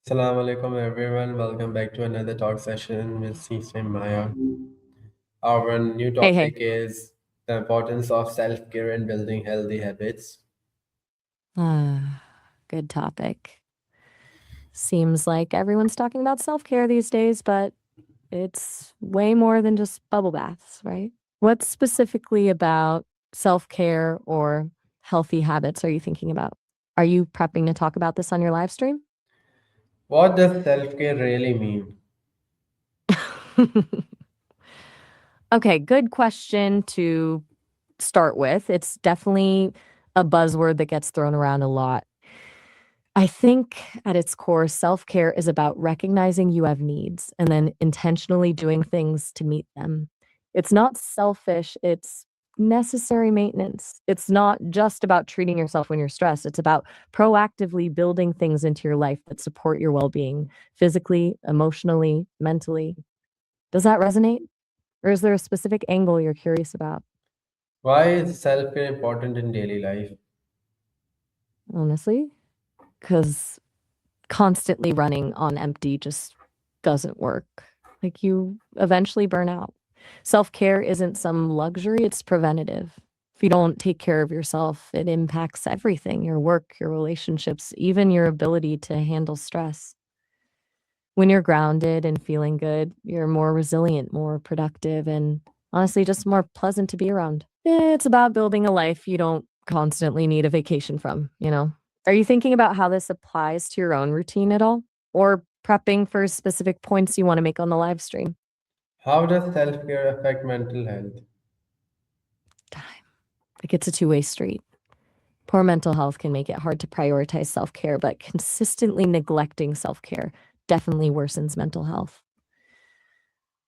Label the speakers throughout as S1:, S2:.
S1: Assalamu alaikum everyone. Welcome back to another talk session with Cece and Maya. Our new
S2: Hey, hey.
S1: topic is the importance of self-care and building healthy habits.
S2: Good topic. Seems like everyone's talking about self-care these days, but it's way more than just bubble baths, right? What specifically about self-care or healthy habits are you thinking about? Are you prepping to talk about this on your live stream?
S1: What does self-care really mean?
S2: Okay, good question to start with. It's definitely a buzzword that gets thrown around a lot. I think at its core, self care is about recognizing you have needs and then intentionally doing things to meet them. It's not selfish, it's necessary maintenance. It's not just about treating yourself when you're stressed, it's about proactively building things into your life that support your well being physically, emotionally, mentally. Does that resonate? Or is there a specific angle you're curious about?
S1: Why is self-care important in daily life?
S2: Honestly, because constantly running on empty just doesn't work. Like, you eventually burn out. Self-care isn't some luxury, it's preventative. If you don't take care of yourself, it impacts everything, your work, your relationships, even your ability to handle stress. When you're grounded and feeling good, you're more resilient, more productive, and honestly, just more pleasant to be around. It's about building a life you don't constantly need a vacation from? Are you thinking about how this applies to your own routine at all? Or prepping for specific points you want to make on the live stream?
S1: How does self-care affect mental health?
S2: Time. Like, it's a two-way street. Poor mental health can make it hard to prioritize self care, but consistently neglecting self care definitely worsens mental health.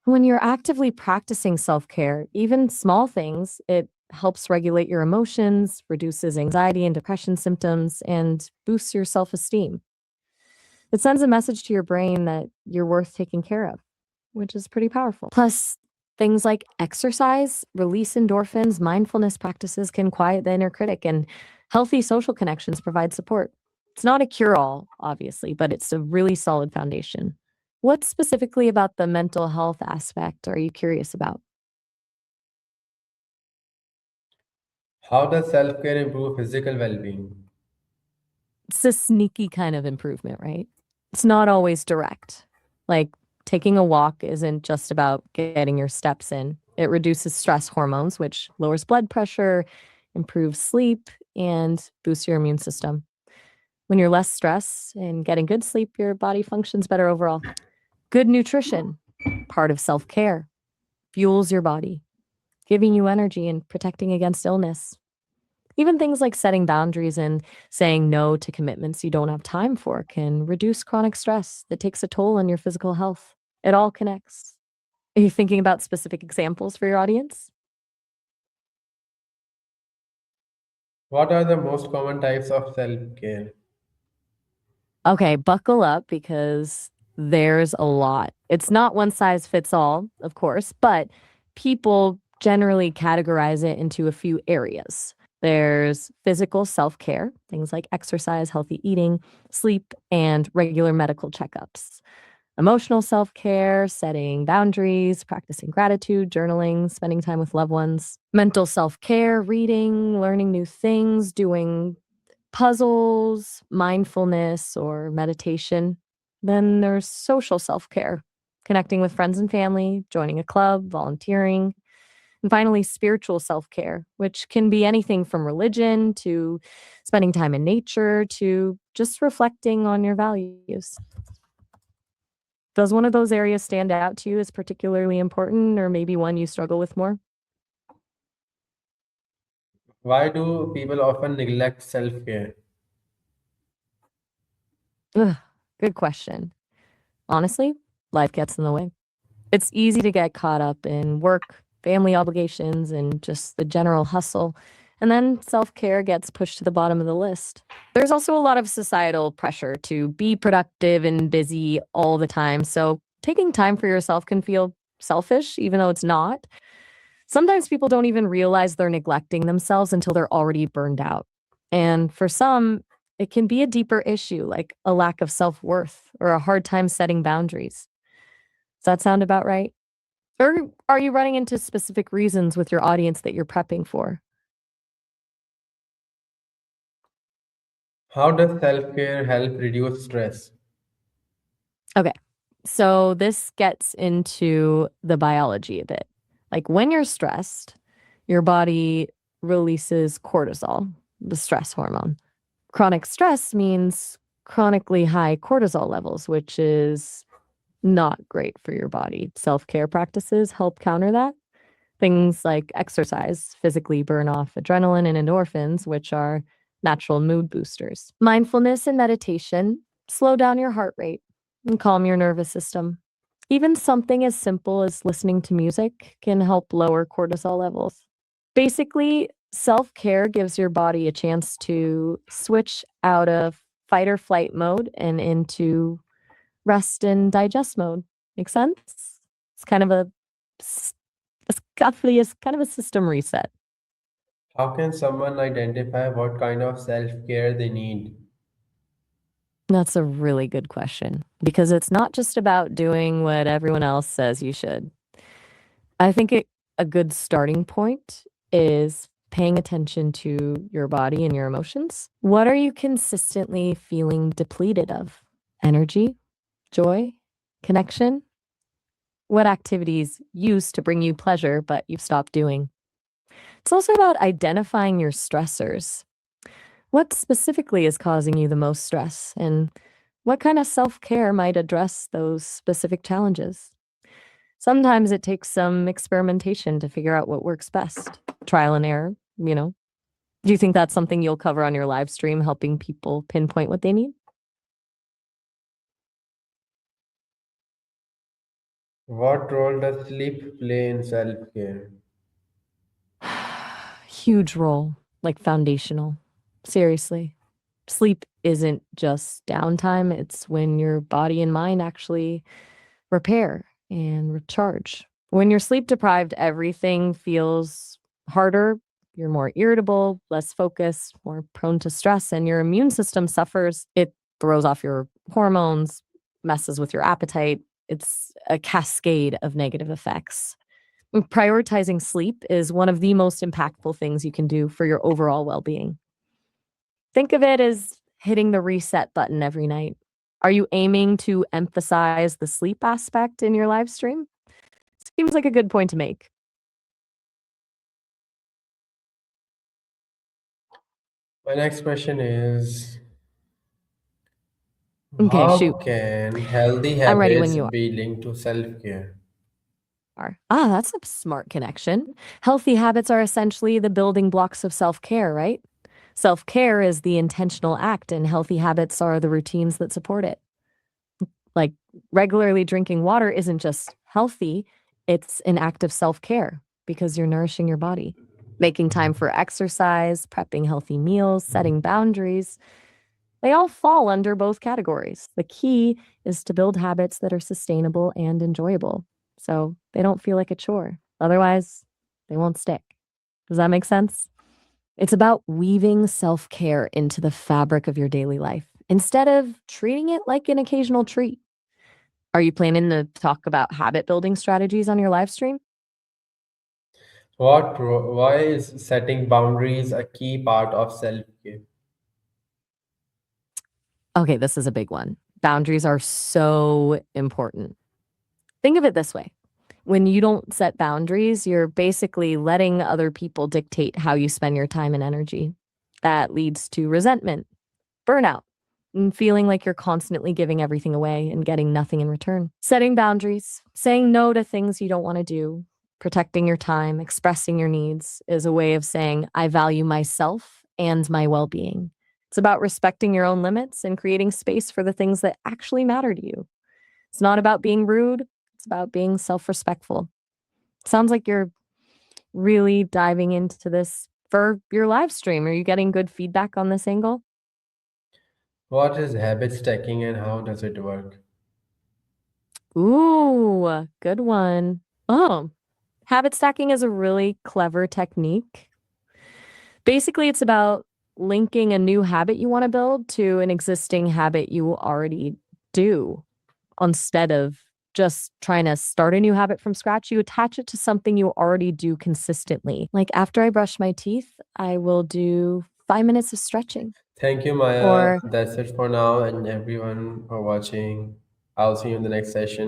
S2: When you're actively practicing self care, even small things, it helps regulate your emotions, reduces anxiety and depression symptoms, and boosts your self esteem. It sends a message to your brain that you're worth taking care of, which is pretty powerful. Plus, things like exercise, release endorphins, mindfulness practices can quiet the inner critic, and healthy social connections provide support. It's not a cure all, obviously, but it's a really solid foundation. What specifically about the mental health aspect are you curious about?
S1: How does self-care improve physical well-being?
S2: It's a sneaky kind of improvement, right? It's not always direct. Like, taking a walk isn't just about getting your steps in. It reduces stress hormones, which lowers blood pressure, improves sleep, and boosts your immune system. When you're less stressed and getting good sleep, your body functions better overall. Good nutrition, part of self care, fuels your body, giving you energy and protecting against illness. Even things like setting boundaries and saying no to commitments you don't have time for can reduce chronic stress that takes a toll on your physical health. It all connects. Are you thinking about specific examples for your audience?
S1: What are the most common types of self-care?
S2: Okay, buckle up because there's a lot. It's not one size fits all, of course, but people generally categorize it into a few areas. There's physical self care, things like exercise, healthy eating, sleep, and regular medical checkups. Emotional self care, setting boundaries, practicing gratitude, journaling, spending time with loved ones. Mental self care, reading, learning new things, doing puzzles, mindfulness, or meditation. Then there's social self care, connecting with friends and family, joining a club, volunteering. And finally, spiritual self care, which can be anything from religion to spending time in nature to just reflecting on your values. Does one of those areas stand out to you as particularly important, or maybe one you struggle with more?
S1: Why do people often neglect self-care?
S2: Ugh, good question. Honestly, life gets in the way. It's easy to get caught up in work, family obligations, and just the general hustle. And then self care gets pushed to the bottom of the list. There's also a lot of societal pressure to be productive and busy all the time. So taking time for yourself can feel selfish, even though it's not. Sometimes people don't even realize they're neglecting themselves until they're already burned out. And for some, it can be a deeper issue like a lack of self worth or a hard time setting boundaries. Does that sound about right? Or are you running into specific reasons with your audience that you're prepping for?
S1: How does self-care help reduce stress?
S2: Okay. So this gets into the biology a bit. Like when you're stressed, your body releases cortisol, the stress hormone. Chronic stress means chronically high cortisol levels, which is not great for your body. Self care practices help counter that. Things like exercise physically burn off adrenaline and endorphins, which are natural mood boosters. Mindfulness and meditation slow down your heart rate and calm your nervous system. Even something as simple as listening to music can help lower cortisol levels. Basically, self care gives your body a chance to switch out of fight or flight mode and into rest and digest mode. Make sense? It's kind of a it's kind of a system reset.
S1: How can someone identify what kind of self-care they need?
S2: That's a really good question because it's not just about doing what everyone else says you should. I think a good starting point is paying attention to your body and your emotions. What are you consistently feeling depleted of? Energy, joy, connection? What activities used to bring you pleasure but you've stopped doing? It's also about identifying your stressors. What specifically is causing you the most stress, and what kind of self care might address those specific challenges? Sometimes it takes some experimentation to figure out what works best. Trial and error, you know. Do you think that's something you'll cover on your live stream, helping people pinpoint what they need?
S1: What role does sleep play in self-care?
S2: Huge role, like foundational. Seriously. Sleep isn't just downtime, it's when your body and mind actually repair and recharge. When you're sleep deprived, everything feels harder. You're more irritable, less focused, more prone to stress, and your immune system suffers. It throws off your hormones, messes with your appetite. It's a cascade of negative effects. Prioritizing sleep is one of the most impactful things you can do for your overall well being. Think of it as hitting the reset button every night. Are you aiming to emphasize the sleep aspect in your live stream? Seems like a good point to make.
S1: My next question is,
S2: Okay, shoot.
S1: how can healthy
S2: I'm ready when
S1: habits
S2: you are.
S1: be linked to self-care?
S2: That's a smart connection. Healthy habits are essentially the building blocks of self care, right? Self care is the intentional act, and healthy habits are the routines that support it. Like regularly drinking water isn't just healthy, it's an act of self care because you're nourishing your body. Making time for exercise, prepping healthy meals, setting boundaries, they all fall under both categories. The key is to build habits that are sustainable and enjoyable so they don't feel like a chore. Otherwise, they won't stick. Does that make sense? It's about weaving self care into the fabric of your daily life instead of treating it like an occasional treat. Are you planning to talk about habit building strategies on your live stream?
S1: Why is setting boundaries a key part of self-care?
S2: Okay, this is a big one. Boundaries are so important. Think of it this way: when you don't set boundaries, you're basically letting other people dictate how you spend your time and energy. That leads to resentment, burnout, and feeling like you're constantly giving everything away and getting nothing in return. Setting boundaries, saying no to things you don't want to do, protecting your time, expressing your needs is a way of saying, I value myself and my well being. It's about respecting your own limits and creating space for the things that actually matter to you. It's not about being rude, it's about being self respectful. Sounds like you're really diving into this for your live stream. Are you getting good feedback on this angle?
S1: What is habit stacking and how does it work?
S2: Ooh, good one. Oh, habit stacking is a really clever technique. Basically, it's about linking a new habit you want to build to an existing habit you already do instead of just trying to start a new habit from scratch. You attach it to something you already do consistently. Like after I brush my teeth, I will do 5 minutes of stretching.
S1: Thank you, Maya.
S2: Or
S1: That's it for now, and everyone for watching. I'll see you in the next session.